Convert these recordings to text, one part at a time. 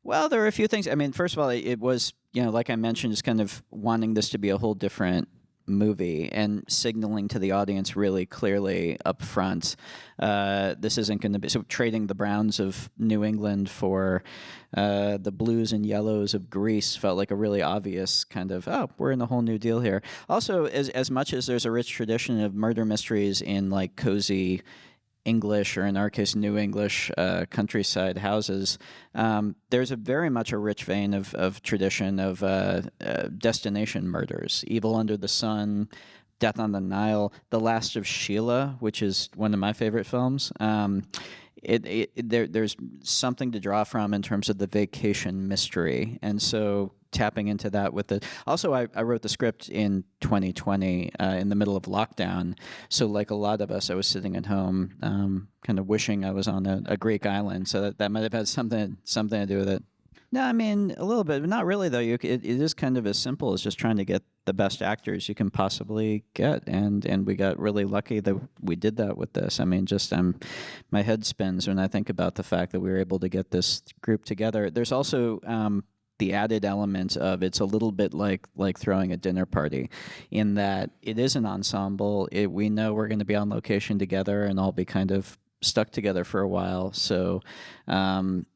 Well, there are a few things. I mean, first of all, it was, like I mentioned, just kind of wanting this to be a whole different movie and signaling to the audience really clearly up front, this isn't going to be, so trading the browns of New England for the blues and yellows of Greece felt like a really obvious kind of, oh, we're in a whole new deal here. Also, as much as there's a rich tradition of murder mysteries in like cozy English, or in our case, New English countryside houses, there's a very much a rich vein of tradition of destination murders, Evil Under the Sun, Death on the Nile, The Last of Sheila, which is one of my favorite films. There's something to draw from in terms of the vacation mystery, and so tapping into that with the. Also, I wrote the script in 2020 in the middle of lockdown, so like a lot of us, I was sitting at home, kind of wishing I was on a Greek island. So that might have had something to do with it. No, I mean a little bit, but not really though. It is kind of as simple as just trying to get the best actors you can possibly get, and we got really lucky that we did that with this. I mean, just my head spins when I think about the fact that we were able to get this group together. There's also the added element of it's a little bit like throwing a dinner party, in that it is an ensemble. We know we're going to be on location together and all be kind of stuck together for a while. So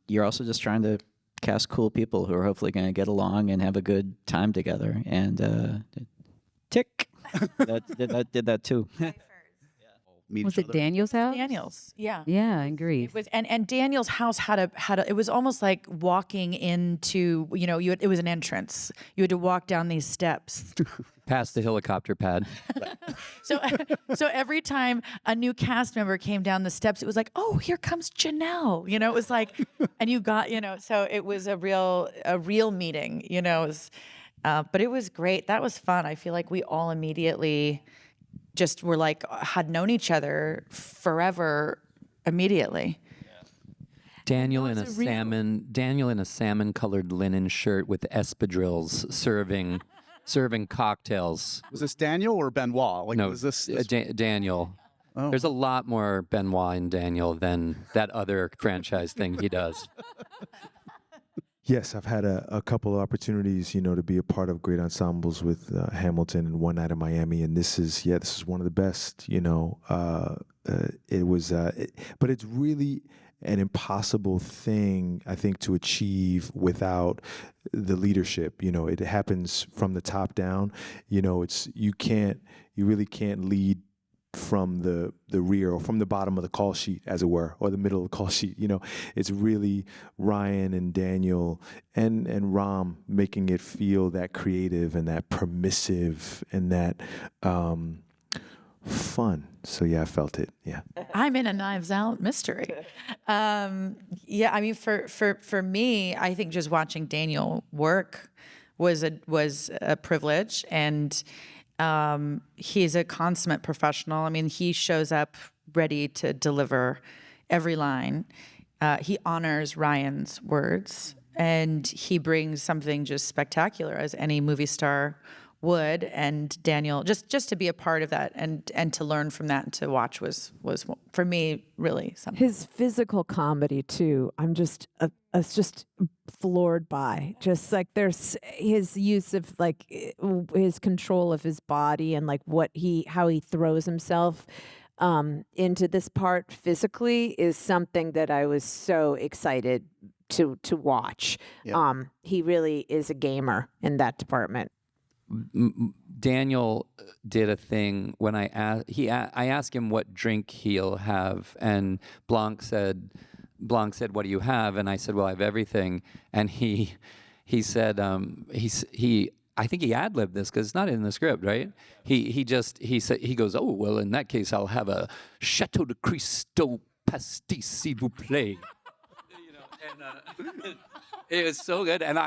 you're also just trying to cast cool people who are hopefully going to get along and have a good time together. And tick, that did that too. Was it Daniel's house? Daniel's, yeah. Yeah, in Greece. It was, and Daniel's house had a. It was almost like walking into, it was an entrance. You had to walk down these steps. Past the helicopter pad. So every time a new cast member came down the steps, it was like, oh, here comes Janelle. It was like, and you got, so it was a real meeting. It was, but it was great. That was fun. I feel like we all immediately just were like, had known each other forever immediately. Daniel in a salmon-colored linen shirt with espadrilles, serving cocktails. Was this Daniel or Benoit? Like, No, was this Daniel. Oh. There's a lot more Benoit in Daniel than that other franchise thing he does. Yes, I've had a couple of opportunities, to be a part of great ensembles with Hamilton and One Night in Miami, and this is one of the best. It was, but it's really an impossible thing, I think, to achieve without the leadership. It happens from the top down. You really can't lead from the rear or from the bottom of the call sheet, as it were, or the middle of the call sheet. It's really Ryan and Daniel and Ram making it feel that creative and that permissive and that fun. So yeah, I felt it. Yeah. I'm in a Knives Out mystery. Yeah, I mean, for me, I think just watching Daniel work was a privilege, and he's a consummate professional. I mean, he shows up ready to deliver every line. He honors Ryan's words, and he brings something just spectacular, as any movie star would. And Daniel, just to be a part of that and to learn from that and to watch was for me really something. His physical comedy too, I'm just floored by. Just like there's his use of like his control of his body and like how he throws himself into this part physically is something that I was so excited to watch. Yep. He really is a gamer in that department. Daniel did a thing when I asked him what drink he'll have, and Blanc said, "What do you have?" And I said, "Well, I have everything." And he said, I think he ad-libbed this because it's not in the script, right? He goes, "Oh, well, in that case, I'll have a Chateau de Cristo pastis, s'il vous plaît." It was so good, and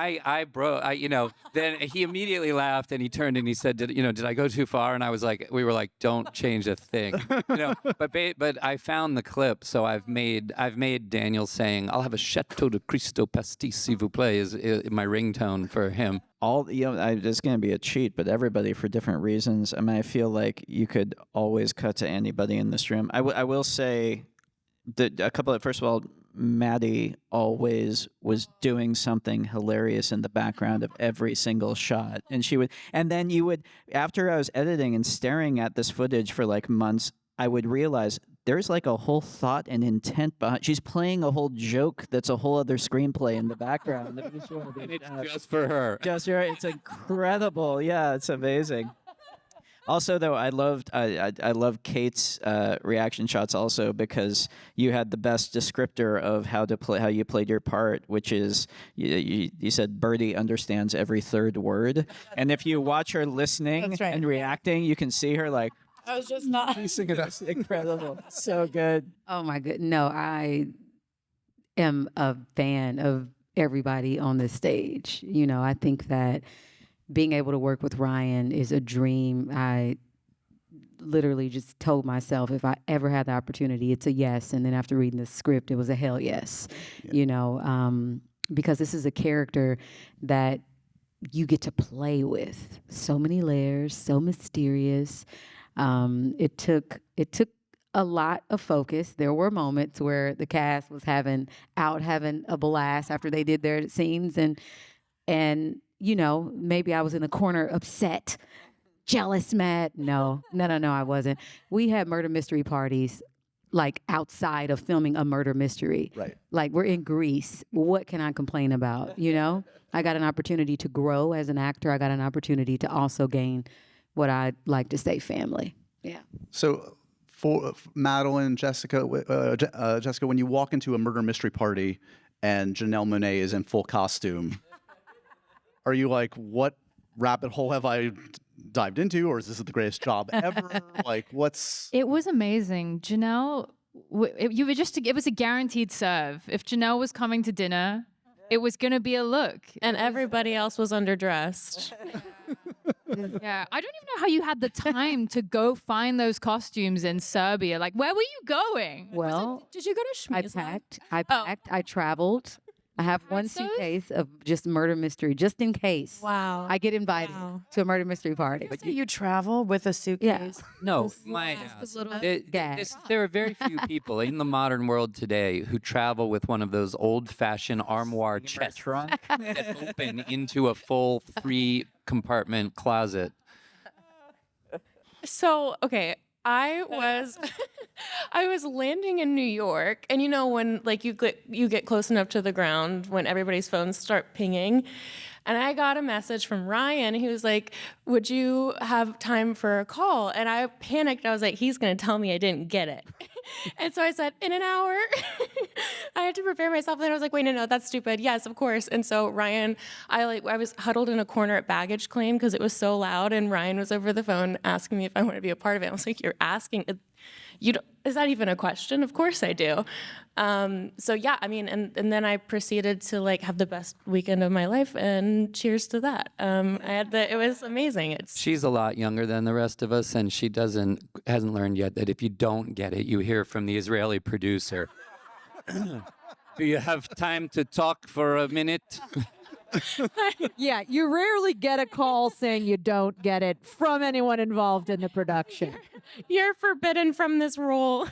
then he immediately laughed and he turned and he said, "Did I go too far?" And we were like, "Don't change a thing," But I found the clip, so I've made Daniel saying, "I'll have a Chateau de Cristo pastis, s'il vous plaît," is my ringtone for him. It's going to be a cheat, but everybody for different reasons. I mean, I feel like you could always cut to anybody in this room. I will say that a couple of, first of all, Maddie always was doing something hilarious in the background of every single shot. And then you would, after I was editing and staring at this footage for like months, I would realize there's like a whole thought and intent behind. She's playing a whole joke that's a whole other screenplay in the background. And it's just for her. Just her. It's incredible. Yeah, it's amazing. Also, though, I love Kate's reaction shots also because you had the best descriptor of how you played your part, which is you said Birdie understands every third word, and if you watch her listening and reacting, you can see her like. I was just not. It's incredible. So good. Oh my good. No, I am a fan of everybody on this stage. You know, I think that being able to work with Rian is a dream. I literally just told myself if I ever had the opportunity, it's a yes. And then after reading the script, it was a hell yes. Yeah. You know, because this is a character that you get to play with. So many layers, so mysterious. It took a lot of focus. There were moments where the cast was having a blast after they did their scenes, and you know, maybe I was in the corner upset, jealous, mad. No, I wasn't. We had murder mystery parties like outside of filming a murder mystery. Right. Like we're in Greece. What can I complain about? You know, I got an opportunity to grow as an actor. I got an opportunity to also gain what I'd like to say family. Yeah. So for Madelyn, Jessica, when you walk into a murder mystery party and Janelle Monáe is in full costume, are you like, what rabbit hole have I dived into, or is this the greatest job ever? Like, what's... It was amazing. Janelle, it was a guaranteed serve. If Janelle was coming to dinner, it was going to be a look. And everybody else was underdressed. Yeah, I don't even know how you had the time to go find those costumes in Serbia. Like, where were you going? Well, Did you go to Schmiesel? I packed, I traveled. I have one suitcase of just murder mystery, just in case. Wow. I get invited to a murder mystery party. So you travel with a suitcase? No, Gag. there are very few people in the modern world today who travel with one of those old-fashioned armoire chests that open into a full 3-compartment closet. So, okay, I was landing in New York, and you know when like you get close enough to the ground when everybody's phones start pinging, and I got a message from Rian. He was like, "Would you have time for a call?" And I panicked. I was like, "He's gonna tell me I didn't get it." And so I said, "In an hour." I had to prepare myself. And then I was like, "Wait, no, that's stupid." Yes, of course. And so Rian, I was huddled in a corner at baggage claim because it was so loud, and Rian was over the phone asking me if I wanted to be a part of it. I was like, "You're asking? Is that even a question? Of course I do." So yeah, I mean, and then I proceeded to like have the best weekend of my life, and cheers to that. It was amazing. She's a lot younger than the rest of us, and she hasn't learned yet that if you don't get it, you hear from the Israeli producer. Do you have time to talk for a minute? Yeah, you rarely get a call saying you don't get it from anyone involved in the production. You're forbidden from this role.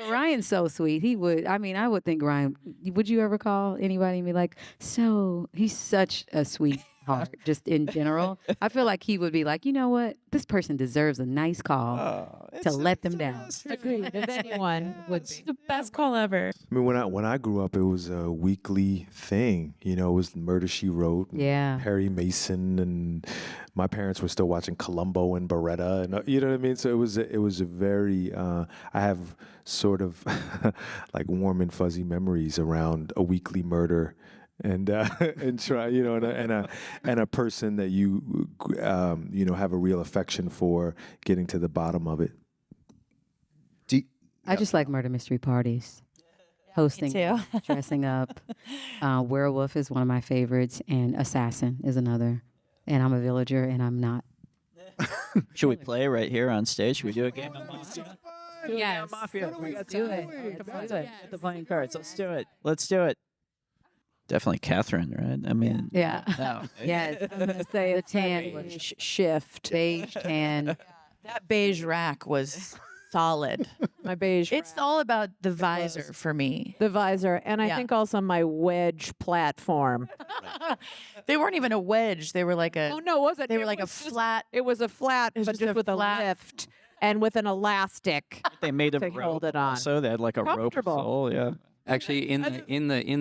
Ryan's so sweet. I would think Ryan, would you ever call anybody and be like, so he's such a sweetheart, just in general. I feel like he would be like, you know what? This person deserves a nice call to let them down. Agreed. If anyone would be. The best call ever. I mean, when I grew up, it was a weekly thing. You know, it was Murder, She Wrote, and Yeah. Perry Mason, and my parents were still watching Columbo and Beretta, and you know what I mean. So it was a very. I have sort of like warm and fuzzy memories around a weekly murder. And try, you know, and a person that you have a real affection for, getting to the bottom of it. I just like murder mystery parties, hosting, too. dressing up. Werewolf is one of my favorites, and Assassin is another. And I'm a villager, and I'm not. Should we play right here on stage? Should we do a game of Mafia? Yes. Mafia. We got Do time. it. Come on, get the playing cards. Let's do it. Let's do it. Definitely Kathryn, right? I mean, Yeah. no. Yes. I'm going to say The a tan beige shift. beige tan. That beige rack was solid. My beige. It's brown. all about the visor for me. The visor, and I Yeah. think also my wedge platform. They weren't even a wedge. They were like a. Oh no, was it? They were It like a was just- flat. It was a flat, was but just just a with flat- a lift and with an elastic. They made a To rope hold it on. Also, they had like a rope Comfortable. sole. Yeah. Actually, in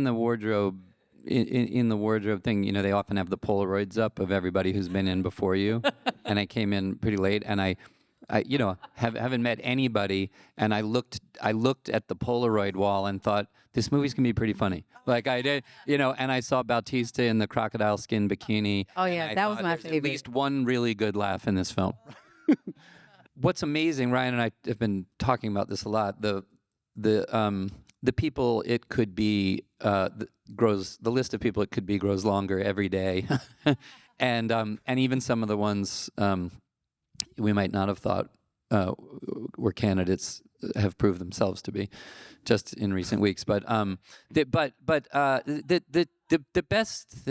the wardrobe, in the wardrobe thing, you know, they often have the Polaroids up of everybody who's been in before you. And I came in pretty late, and I you know, haven't met anybody, and I looked at the Polaroid wall and thought, this movie's gonna be pretty funny. Like I did, you know, and I saw Bautista in the crocodile skin bikini. Oh, yeah, and I that was thought, my "There's favorite." At least one really good laugh in this film. What's amazing, Ryan and I have been talking about this a lot. The people it could be grows. The list of people it could be grows longer every day, and even some of the ones we might not have thought were candidates have proved themselves to be, just in recent weeks. But the best.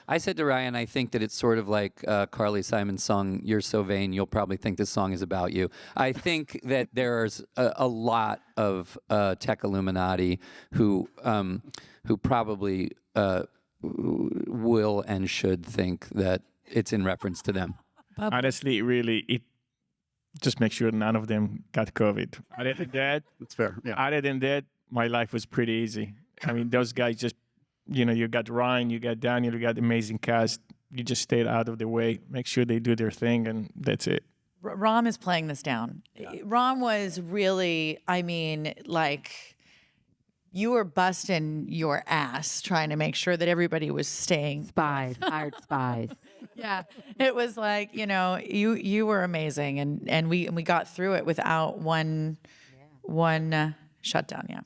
I said to Ryan, I think that it's sort of like Carly Simon's song "You're So Vain, You'll Probably Think This Song Is About You." I think that there's a lot of tech Illuminati who probably will and should think that it's in reference to them. Honestly, really, it just makes sure none of them got COVID. Other than that, That's fair. Yeah. other than that, my life was pretty easy. I mean, those guys just, you know, you got Ryan, you got Daniel, you got the amazing cast. You just stayed out of the way, make sure they do their thing, and that's it. Ram is playing this down. Ram was really, I mean, like, you were busting your ass trying to make sure that everybody was staying. Spies, hired spies. Yeah, it was like, you know, you were amazing, and we got through it without one shutdown. Yeah.